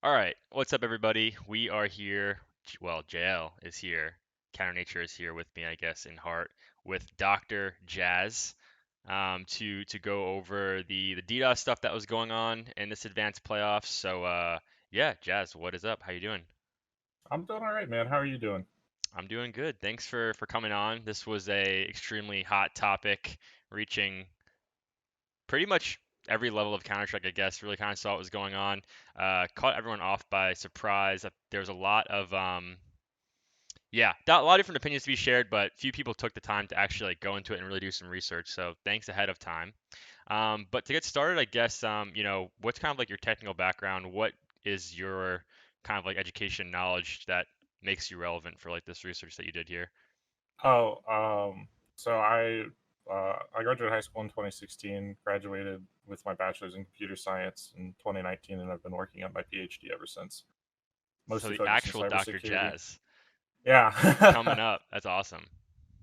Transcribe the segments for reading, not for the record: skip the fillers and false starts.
All right, what's up, everybody? We are here. Well, JL is here. Counter Nature is here with me, I guess, in heart, with Doctor Jazz, to go over the DDoS stuff that was going on in this advanced playoffs. So, yeah, Jazz, what is up? How you doing? I'm doing all right, man. How are you doing? I'm doing good. Thanks for coming on. This was a extremely hot topic, reaching pretty much every level of Counter-Strike, I guess. Really kind of saw what was going on. Caught everyone off by surprise. There was a lot of yeah, a lot of different opinions to be shared, but few people took the time to actually like go into it and really do some research. So thanks ahead of time. But to get started, I guess what's kind of like your technical background? What is your kind of like education knowledge that makes you relevant for like this research that you did here? Oh, so I graduated high school in 2016, graduated with my bachelor's in computer science in 2019, and I've been working on my PhD ever since, So mostly the focused in actual Dr. cybersecurity. Jazz Yeah, coming up. That's awesome.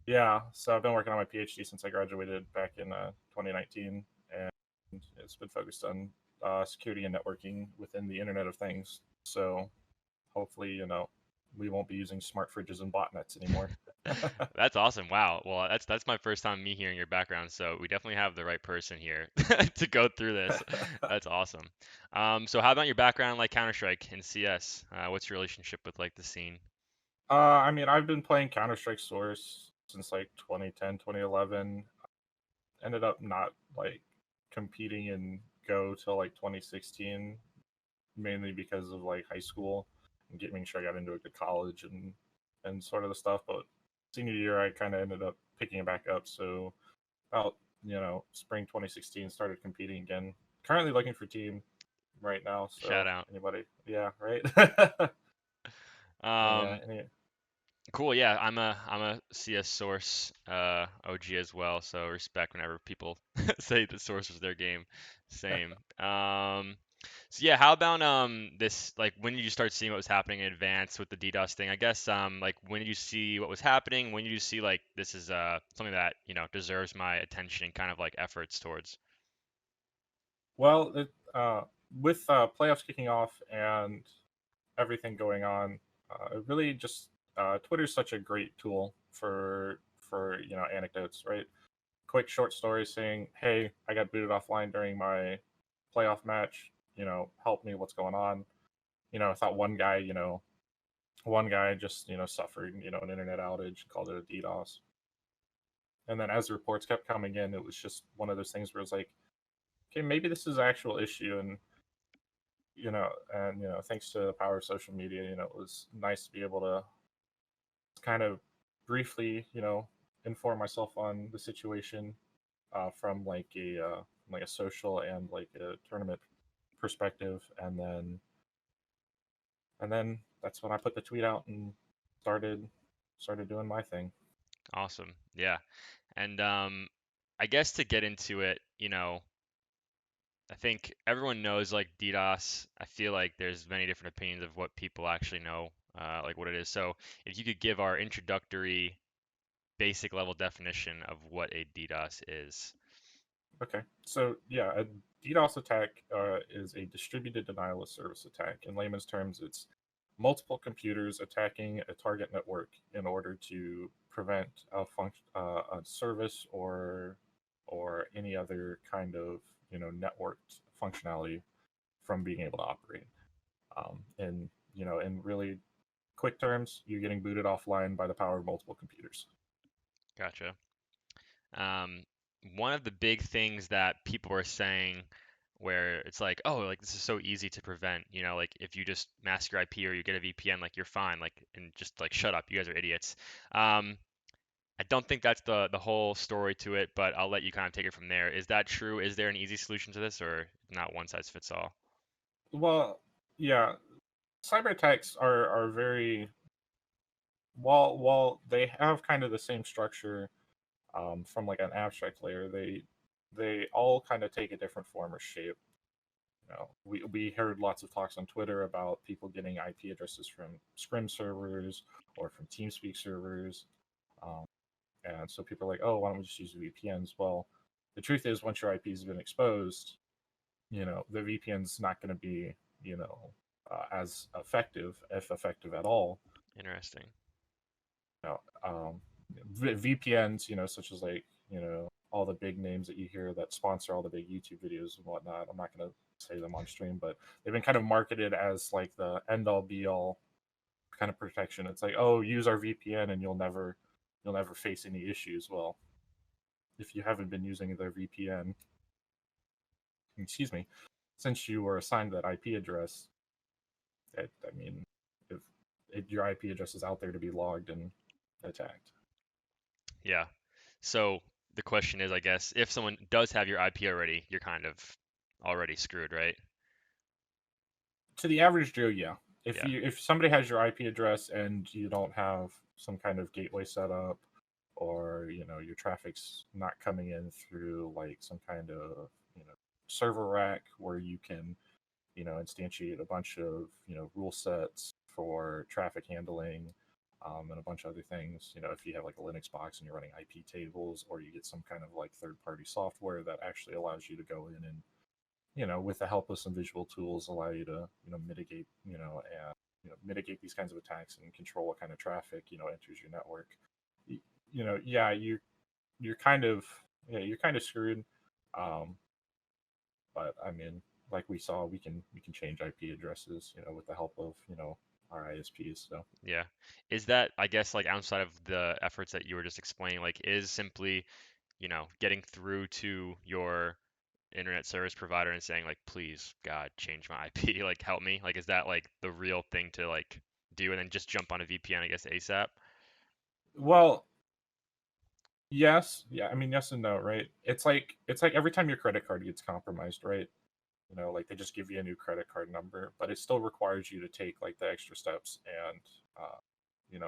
yeah. So I've been working on my PhD since I graduated back in 2019, and it's been focused on security and networking within the Internet of Things. So hopefully, we won't be using smart fridges and botnets anymore. That's awesome. Wow. Well, that's my first time me hearing your background, so we definitely have the right person here to go through this. That's awesome. So how about your background like Counter-Strike and CS? What's your relationship with like the scene? I mean, I've been playing Counter Strike Source since like 2010, 2011. Ended up not like competing in Go till like 2016, mainly because of like high school and making sure I got into a good college and sort of the stuff. But senior year, I kind of ended up picking it back up. So about spring 2016, started competing again. Currently looking for team right now. Shout So out. anybody, yeah, right. yeah, Um, cool. Yeah, I'm a CS Source OG as well, so respect whenever people say the Source was their game. Same. So yeah, how about this like when did you start seeing what was happening in advance with the DDoS thing? I guess like when did you see what was happening? When did you see like this is something that, deserves my attention and kind of like efforts towards? Well, with playoffs kicking off and everything going on, really just Twitter's such a great tool for anecdotes, right? Quick short stories saying, "Hey, I got booted offline during my playoff match. Help me. What's going on?" I thought one guy just suffered an internet outage, called it a DDoS, and then as the reports kept coming in, it was just one of those things where it's like, okay, maybe this is an actual issue, and thanks to the power of social media, it was nice to be able to kind of briefly, inform myself on the situation from like a social and like a tournament perspective, and then that's when I put the tweet out and started started doing my thing. Awesome. Yeah. And I guess to get into it, I think everyone knows like DDoS. I feel like there's many different opinions of what people actually know, like what it is. So if you could give our introductory basic level definition of what a DDoS is. Okay, so yeah, a DDoS attack is a distributed denial of service attack. In layman's terms, it's multiple computers attacking a target network in order to prevent a service or any other kind of networked functionality from being able to operate. In really quick terms, you're getting booted offline by the power of multiple computers. Gotcha. Um, One of the big things that people are saying where it's like, oh, like this is so easy to prevent, like if you just mask your IP or you get a VPN, like you're fine, like and just like shut up, you guys are idiots. Um, I don't think that's the whole story to it, but I'll let you kind of take it from there. Is that true? Is there an easy solution to this, or not one size fits all? Well, yeah, cyber attacks are very, while they have kind of the same structure from like an abstract layer, they all kind of take a different form or shape. We heard lots of talks on Twitter about people getting IP addresses from Scrim servers or from TeamSpeak servers, um, and so people are like, "Oh, why don't we just use VPNs?" Well, the truth is, once your IP has been exposed, the VPN's not going to be, you know, as effective, if effective at all. Interesting. You know, VPNs, such as like all the big names that you hear that sponsor all the big YouTube videos and whatnot. I'm not going to say them on stream, but they've been kind of marketed as like the end all be all kind of protection. It's like, oh, use our VPN and you'll never face any issues. Well, if you haven't been using their VPN, excuse me, since you were assigned that IP address, I mean, if your IP address is out there to be logged and attacked. Yeah. So the question is, I guess, if someone does have your IP already, you're kind of already screwed, right? To the average Joe, yeah. If Yeah. you if somebody has your IP address and you don't have some kind of gateway set up, or your traffic's not coming in through like some kind of server rack where you can instantiate a bunch of rule sets for traffic handling, and a bunch of other things. If you have like a Linux box and you're running IP tables, or you get some kind of like third-party software that actually allows you to go in and with the help of some visual tools, allow you to mitigate and mitigate these kinds of attacks and control what kind of traffic enters your network. Yeah, you're kind of screwed. Um, but I mean, like we saw, we can change IP addresses, with the help of our ISPs. So Yeah. Is that, I guess, like outside of the efforts that you were just explaining, like is simply, getting through to your internet service provider and saying like, please, God, change my IP, like help me? Like, is that like the real thing to like do and then just jump on a VPN, I guess, ASAP? well, yes, yeah, I mean, yes and no, right? It's like every time your credit card gets compromised, right? Like they just give you a new credit card number, but it still requires you to take like the extra steps and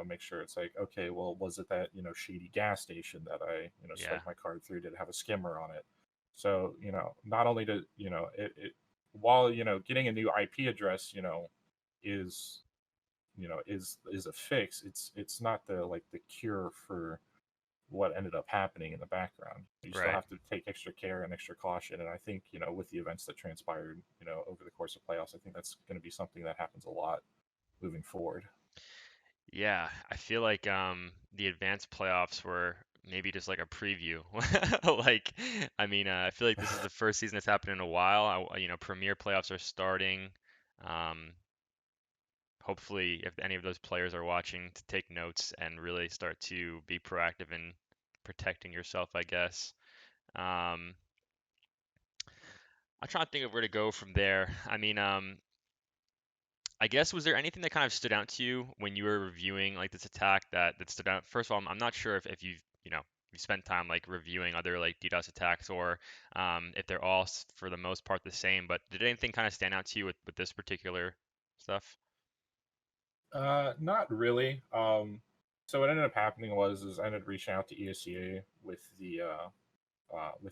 make sure it's like, okay, well, was it that shady gas station that I Yeah. swiped my card through? Did it have a skimmer on it? So not only to it while getting a new IP address is is a fix. It's not the cure for what ended up happening in the background. You still Right. have to take extra care and extra caution. And I think, with the events that transpired, over the course of playoffs, I think that's going to be something that happens a lot moving forward. Yeah, I feel like the advanced playoffs were maybe just like a preview. Like, I mean, I feel like this is the first season that's happened in a while. Premier playoffs are starting. Um, Hopefully, if any of those players are watching, to take notes and really start to be proactive in protecting yourself, I guess. Um, I'm trying to think of where to go from there. I mean, I guess was there anything that kind of stood out to you when you were reviewing like this attack that stood out? First of all, I'm not sure if you've you spent time like reviewing other like DDoS attacks or if they're all for the most part the same. But did anything kind of stand out to you with this particular stuff? Not really. So what ended up happening was I ended up reaching out to ESCA with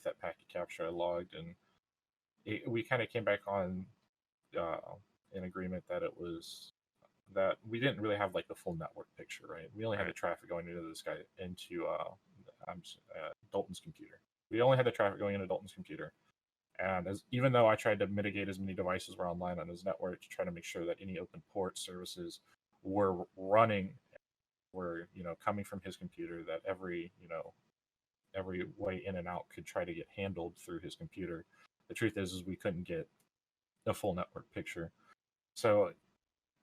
that packet capture I logged, and we kind of came back on uh, in agreement that it was that we didn't really have like the full network picture, right? We only had the Right. traffic going into this guy into Dalton's computer. We only had the traffic going into Dalton's computer, and as even though I tried to mitigate as many devices were online on his network to try to make sure that any open port services were running, were coming from his computer, that every way in and out could try to get handled through his computer. The truth is we couldn't get a full network picture. So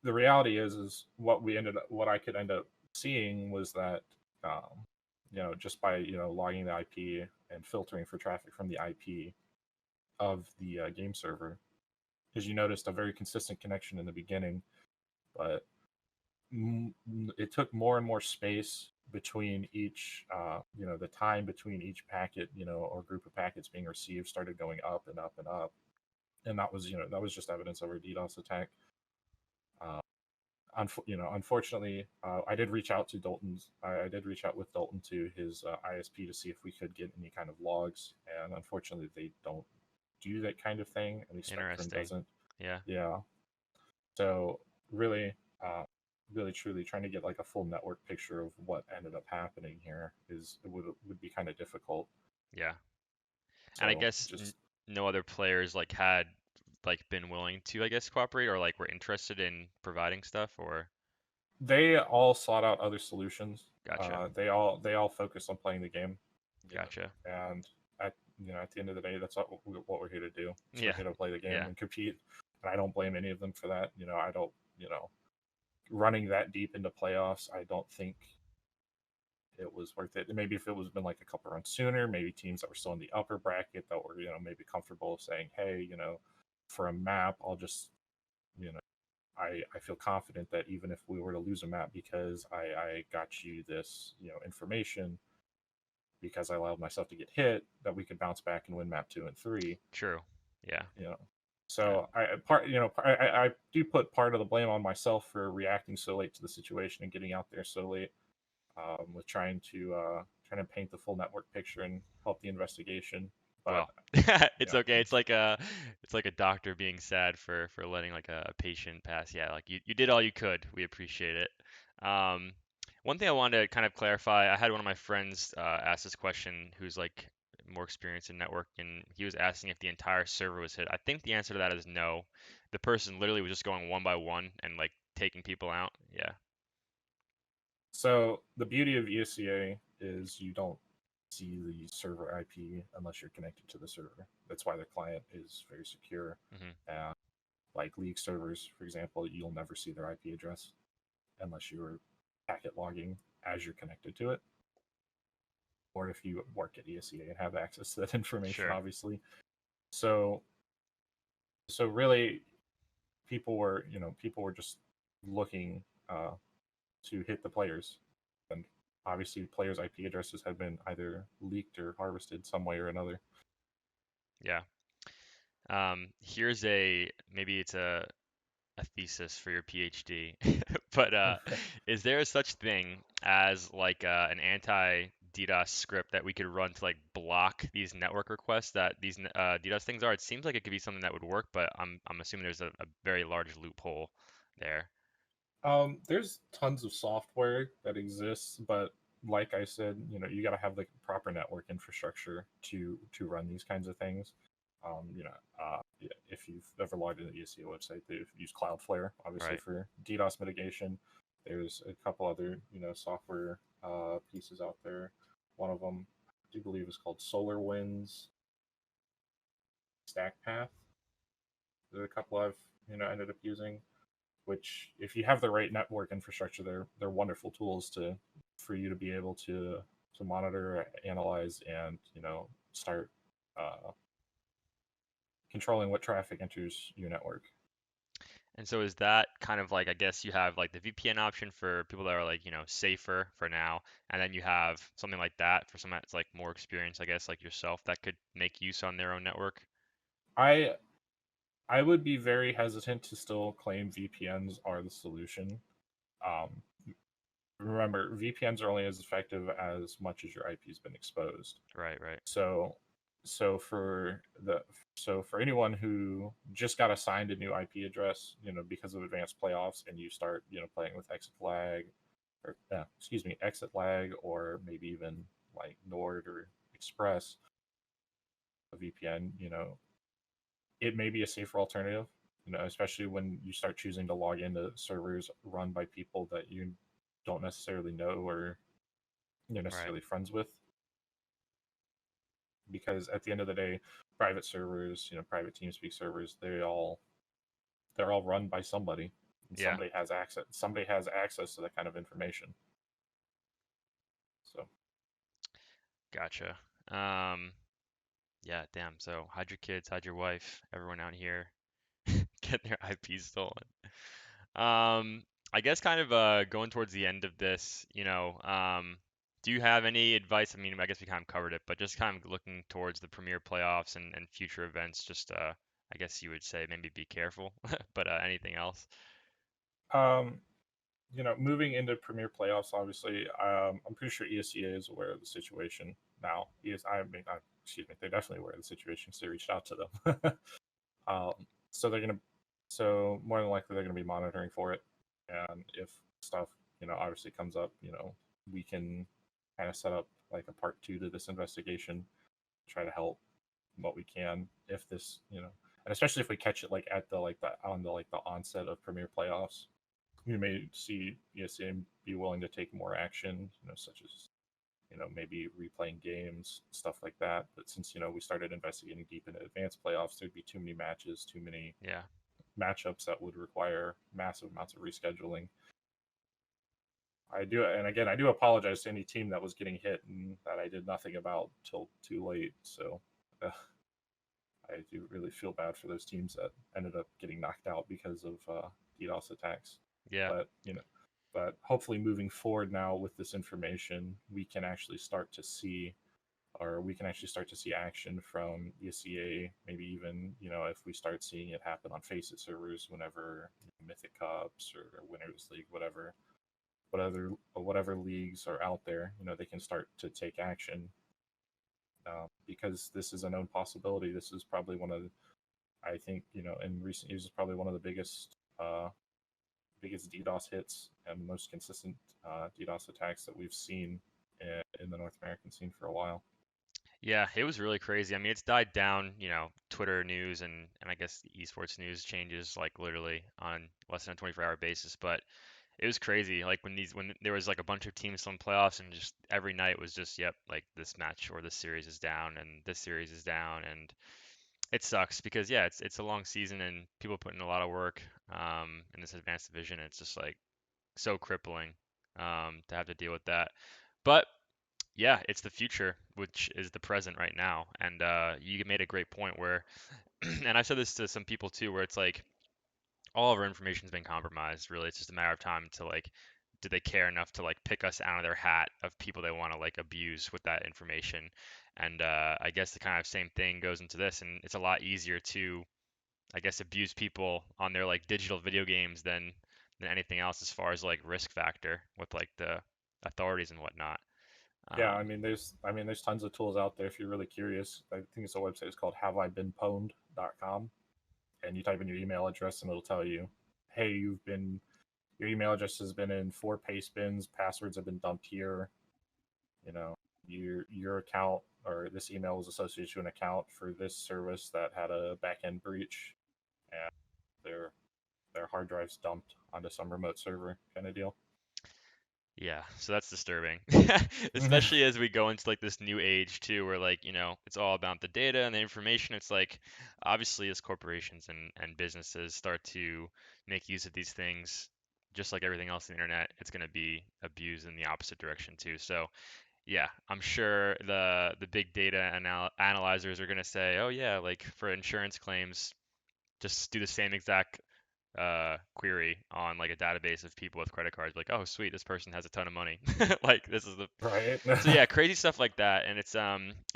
the reality is what I could end up seeing was that just by logging the IP and filtering for traffic from the IP of the game server, is you noticed a very consistent connection in the beginning, but it took more and more space between each the time between each packet or group of packets being received started going up and up and up, and that was just evidence of a DDoS attack. uh, Unfortunately, I did reach out to Dalton's. I did reach out with Dalton to his ISP to see if we could get any kind of logs, and unfortunately, they don't do that kind of thing. At least Spectrum Interesting. doesn't. Yeah. Yeah. So really, uh, really, truly, trying to get like a full network picture of what ended up happening here would be kind of difficult. Yeah. And I So guess just no other players like had like been willing to, I guess, cooperate or like were interested in providing stuff or They all sought out other solutions. gotcha, They all focused on playing the game, you know, gotcha. and at the end of the day, that's what we're here to do. So we're Yeah, here to play the game yeah, and compete, and I don't blame any of them for that. I don't, running that deep into playoffs, I don't think it was worth it. Maybe if it was been like a couple runs sooner, maybe teams that were still in the upper bracket that were, maybe comfortable saying, hey, for a map, I'll just, you know, I feel confident that even if we were to lose a map because I got you this, information because I allowed myself to get hit, that we could bounce back and win map 2 and 3. true. Yeah, You know, yeah, so I do put part of the blame on myself for reacting so late to the situation and getting out there so late, with trying to paint the full network picture and help the investigation. But well, you it's know, okay. It's like a doctor being sad for letting like a patient pass. Yeah, like you did all you could. We appreciate it. Um, one thing I wanted to kind of clarify, I had one of my friends ask this question who's like more experienced in network, and he was asking if the entire server was hit. I think the answer to that is no. The person literally was just going one by one and like taking people out. Yeah, so the beauty of ESCA is you don't see the server IP unless you're connected to the server. That's why the client is very secure. hmm, And like League servers, for example, you'll never see their IP address unless you're packet logging as you're connected to it, or if you work at ESCA and have access to that information, sure. obviously. So, so really, people were just looking to hit the players, and obviously, players' IP addresses had been either leaked or harvested some way or another. Yeah. Here's a maybe it's a thesis for your PhD, but is there such thing as like an anti-DDoS script that we could run to like block these network requests that these DDoS things are? It seems like it could be something that would work, but I'm assuming there's a very large loophole there. There's tons of software that exists, but like I said, you got to have the proper network infrastructure to run these kinds of things. Yeah, if you've ever logged into the ESCO website, they've used Cloudflare, obviously, Right. for DDoS mitigation. There's a couple other, software pieces out there. One of them, I do believe, is called SolarWinds StackPath. There's a couple I've, ended up using, which if you have the right network infrastructure, they're wonderful tools to for you to be able to monitor, analyze, and start uh, controlling what traffic enters your network. And so is that kind of like, I guess you have like the VPN option for people that are like, safer for now, and then you have something like that for someone that's like more experienced, I guess, like yourself, that could make use on their own network. I I would be very hesitant to still claim VPNs are the solution. Um, Remember, VPNs are only as effective as much as your IP has been exposed. Right, right, So, so for the so for anyone who just got assigned a new IP address, because of advanced playoffs, and you start, playing with exit lag, or excuse me, exit lag, or maybe even like Nord or Express, a VPN, it may be a safer alternative. Especially when you start choosing to log into servers run by people that you don't necessarily know or you're right. necessarily friends with, because at the end of the day, private servers, private TeamSpeak servers, they're all run by somebody, and Yeah, somebody has access. Somebody has access to that kind of information. So gotcha. Um, yeah, damn. So hide your kids, hide your wife, everyone out here getting their IP stolen. I guess kind of going towards the end of this, do you have any advice? I mean, I guess we kind of covered it, but just kind of looking towards the Premier playoffs and future events, just I guess you would say maybe be careful, but anything else? um, moving into Premier playoffs, obviously, I'm pretty sure ESCA is aware of the situation now. I mean, excuse me, they're definitely aware of the situation, so they reached out to them. um, so they're gonna, so more than likely they're gonna be monitoring for it, and if stuff, obviously comes up, we can kind of set up like a part 2 to this investigation, try to help what we can. If this, and especially if we catch it like at the the onset of Premier playoffs, you may see ESA be willing to take more action, such as maybe replaying games, stuff like that. But since we started investigating deep into advanced playoffs, there'd be too many matches, too many Yeah. matchups that would require massive amounts of rescheduling. I do, and again, I do apologize to any team that was getting hit and that I did nothing about till too late. So I do really feel bad for those teams that ended up getting knocked out because of DDoS attacks. Yeah. But but hopefully moving forward now with this information, we can actually start to see, or we can actually start to see action from ESEA. Maybe even if we start seeing it happen on Faceit servers whenever Mythic Cups or Winners League, whatever leagues are out there, they can start to take action, because this is a known possibility. This is probably one of, I think, in recent years, is probably one of the biggest DDoS hits and most consistent DDoS attacks that we've seen in the North American scene for a while. Yeah, it was really crazy. I mean, it's died down, Twitter news and I guess the esports news changes like literally on less than a 24-hour basis, but it was crazy. Like when there was like a bunch of teams still in playoffs and just every night was just, yep, like this match or this series is down and this series is down, and it sucks because yeah, it's a long season and people put in a lot of work in this advanced division. It's just like so crippling to have to deal with that. But yeah, it's the future, which is the present right now. And you made a great point where, and I've said this to some people too, where it's like all of our information's been compromised. Really, it's just a matter of time to like, do they care enough to like pick us out of their hat of people they want to like abuse with that information? And I guess the kind of same thing goes into this, and it's a lot easier to, I guess, abuse people on their like digital video games than anything else as far as like risk factor with like the authorities and whatnot. Yeah, Um, there's tons of tools out there if you're really curious. I think it's a website. It's called haveibeenpwned.com, and you type in your email address and it'll tell you, hey, your email address has been in 4 paste bins, passwords have been dumped here, you know, your account or this email was associated to an account for this service that had a backend breach, and their their hard drives dumped onto some remote server kind of deal. Yeah, so that's disturbing. Especially as we go into like this new age too, where like, it's all about the data and the information. It's like obviously as corporations and businesses start to make use of these things, just like everything else on the internet, it's going to be abused in the opposite direction too. So yeah, I'm sure the big data analyzers are going to say, oh yeah, like for insurance claims, just do the same exact query on like a database of people with credit cards, like, oh sweet, this person has a ton of money. Like this is the Right. so yeah, crazy stuff like that. And it's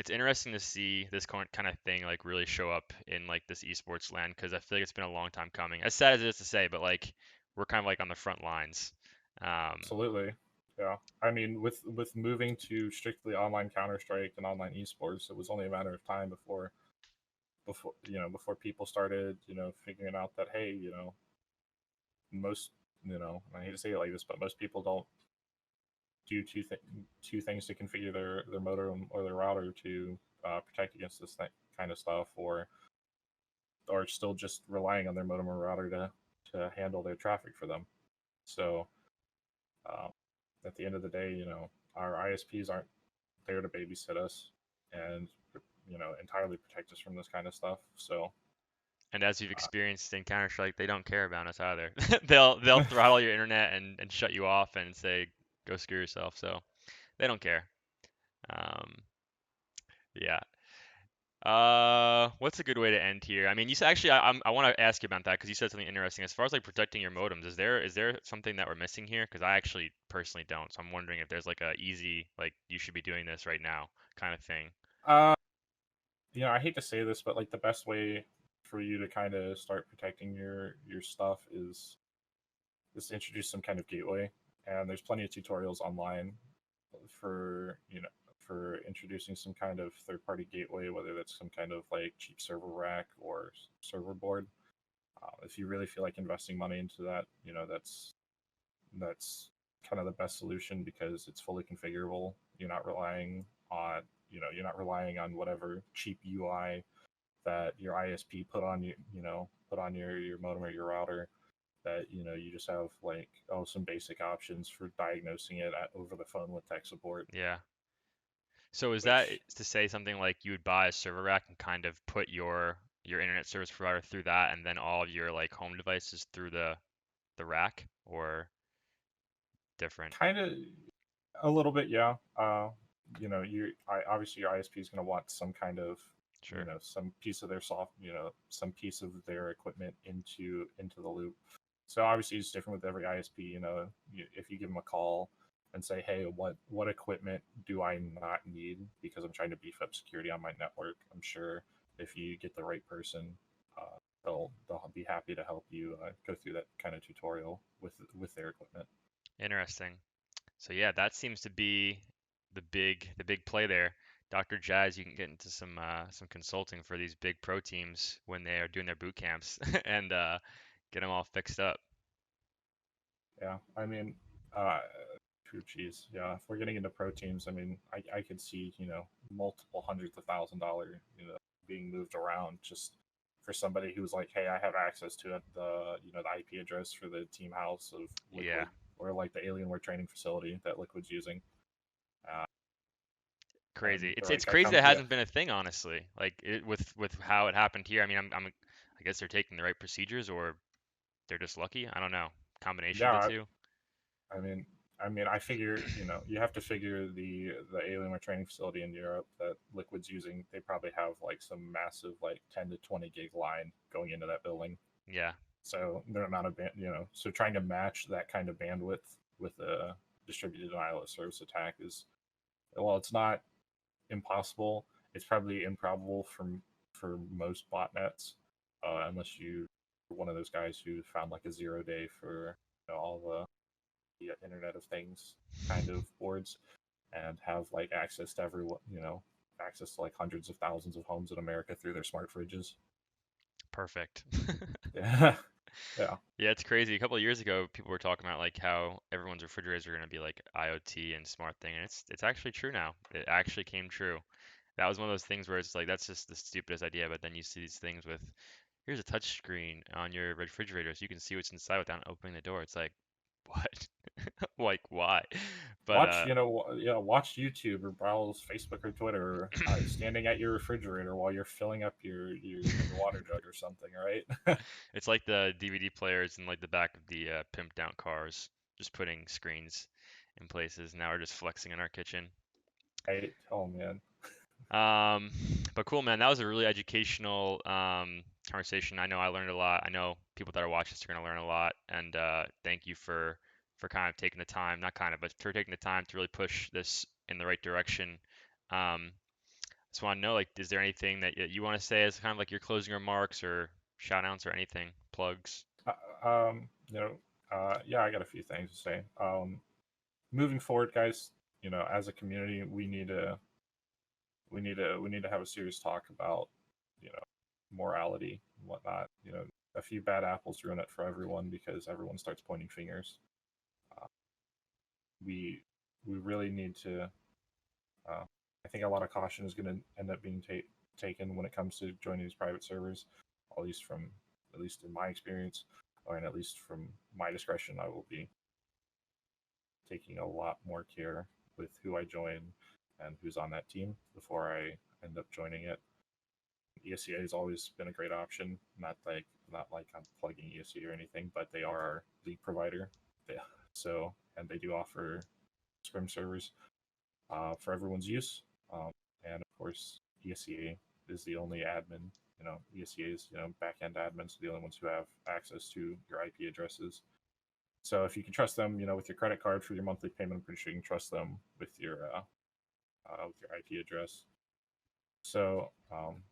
interesting to see this kind of thing like really show up in like this esports land because I feel like it's been a long time coming. As sad as it is to say, but like we're kind of like on the front lines. Um, Absolutely. Yeah. I mean, with moving to strictly online Counter Strike and online esports, it was only a matter of time before people started figuring out that, hey, most I hate to say it like this, but most people don't do two things to configure their modem or their router to protect against this kind of stuff, or still just relying on their modem or router to handle their traffic for them. So um, at the end of the day, our ISPs aren't there to babysit us and entirely protect us from this kind of stuff. So and as you've experienced in Counter-Strike, they don't care about us either. They'll throttle your internet and shut you off and say go screw yourself. So they don't care. Um, yeah. What's a good way to end here? I mean, you said actually, I want to ask you about that because you said something interesting. As far as like protecting your modems, is there something that we're missing here? Because I actually personally don't. So I'm wondering if there's like a easy like you should be doing this right now kind of thing. uh, I hate to say this, but like the best way for you to kind of start protecting your stuff is to introduce some kind of gateway. And there's plenty of tutorials online for for introducing some kind of third party gateway, whether that's some kind of like cheap server rack or server board. If you really feel like investing money into that, that's kind of the best solution because it's fully configurable. You're not relying on whatever cheap UI that your ISP put on put on your modem or your router, that you just have like some basic options for diagnosing it over the phone with tech support, Yeah. So is that which to say something like you would buy a server rack and kind of put your internet service provider through that, and then all of your like home devices through the rack, or different? kind of a little bit, yeah. Obviously your ISP is going to want some kind of Sure. some piece of their some piece of their equipment into the loop. So obviously it's different with every ISP. If you give them a call and say, hey, what equipment do I not need because I'm trying to beef up security on my network, I'm sure if you get the right person, they'll be happy to help you go through that kind of tutorial with their equipment. Interesting. So yeah, that seems to be the big play there. Dr. Jazz, you can get into some consulting for these big pro teams when they are doing their boot camps and get them all fixed up. Yeah, I mean, uh, true cheese. Yeah, if we're getting into pro teams, I mean, I could see multiple hundreds of $1,000 being moved around just for somebody who's like, hey, I have access to the IP address for the team house of Yeah, Liquid, or like the Alienware training facility that Liquid's using, uh, crazy. and the It's right guy crazy comes. that Yeah, hasn't been a thing, honestly. Like with how it happened here. I mean, I guess they're taking the right procedures, or they're just lucky. I don't know. Combination of the yeah. two. I mean, I figure you have to figure the Alienware training facility in Europe that Liquid's using. They probably have like some massive like 10 to 20 gig line going into that building. Yeah, So their amount of so trying to match that kind of bandwidth with a distributed denial of service attack is, well, it's not impossible. It's probably improbable for most botnets, unless you are one of those guys who found like a 0 day for all the Internet of Things kind of boards and have like access to everyone, access to like hundreds of thousands of homes in America through their smart fridges. perfect. Yeah, yeah, Yeah, it's crazy. A couple of years ago, people were talking about like how everyone's refrigerators are going to be like IoT and smart thing, and it's actually true now. It actually came true. That was one of those things where it's like that's just the stupidest idea, but then you see these things with here's a touch screen on your refrigerator so you can see what's inside without opening the door. It's like, what? Like why? But watch YouTube or browse Facebook or Twitter, standing at your refrigerator while you're filling up your water jug or something, right? it's like the DVD players in like the back of the pimped out cars, just putting screens in places. Now we're just flexing in our kitchen. Right? Oh man. Um, but cool, man. That was a really educational conversation. I know I learned a lot. I know people that are watching this are going to learn a lot. And thank you for kind of taking the time, not kind of, but for taking the time to really push this in the right direction. Just want to know, like, is there anything that you want to say as kind of like your closing remarks or shout outs or anything, plugs? Uh, um, you know, yeah, I got a few things to say. Moving forward, guys, as a community, we need to have a serious talk about morality and whatnot. A few bad apples ruin it for everyone because everyone starts pointing fingers. Uh, we we really need to. Uh, I think a lot of caution is going to end up being taken when it comes to joining these private servers, at least in my experience, or and at least from my discretion, I will be taking a lot more care with who I join and who's on that team before I end up joining it. ESCA has always been a great option. Not like I'm plugging ESCA or anything, but they are our league provider. Yeah. So and they do offer scrim servers for everyone's use. And of course, ESCA is the only admin. ESCA is backend admins, the only ones who have access to your IP addresses. So if you can trust them, with your credit card for your monthly payment, I'm pretty sure you can trust them with your IP address. So,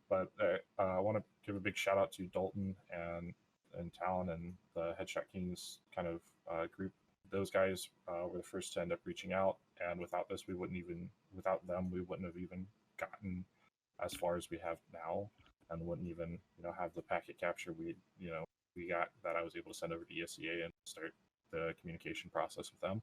but I want to give a big shout out to Dalton and Talon and the Headshot Kings kind of group. Those guys were the first to end up reaching out, and without them, we wouldn't have even gotten as far as we have now, and wouldn't even have the packet capture we got that I was able to send over to ESCA and start the communication process with them.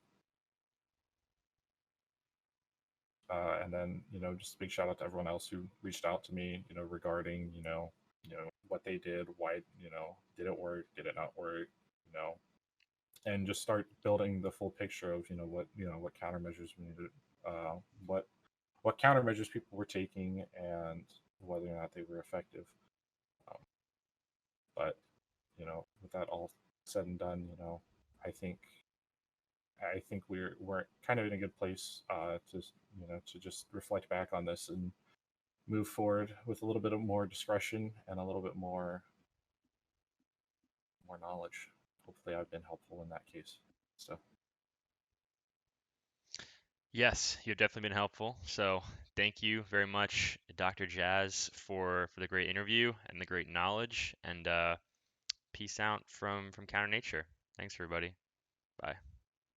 And then, just a big shout out to everyone else who reached out to me, regarding, what they did, why, did it work, did it not work, you know, and just start building the full picture of, what countermeasures we needed, uh, what what countermeasures people were taking, and whether or not they were effective. Um, but with that all said and done, I think we're kind of in a good place, to just reflect back on this and move forward with a little bit of more discretion and a little bit more knowledge. Hopefully, I've been helpful in that case. So, Yes, you've definitely been helpful. So thank you very much, Dr. Jazz, for the great interview and the great knowledge. And peace out from Counter Nature. Thanks, everybody. Bye.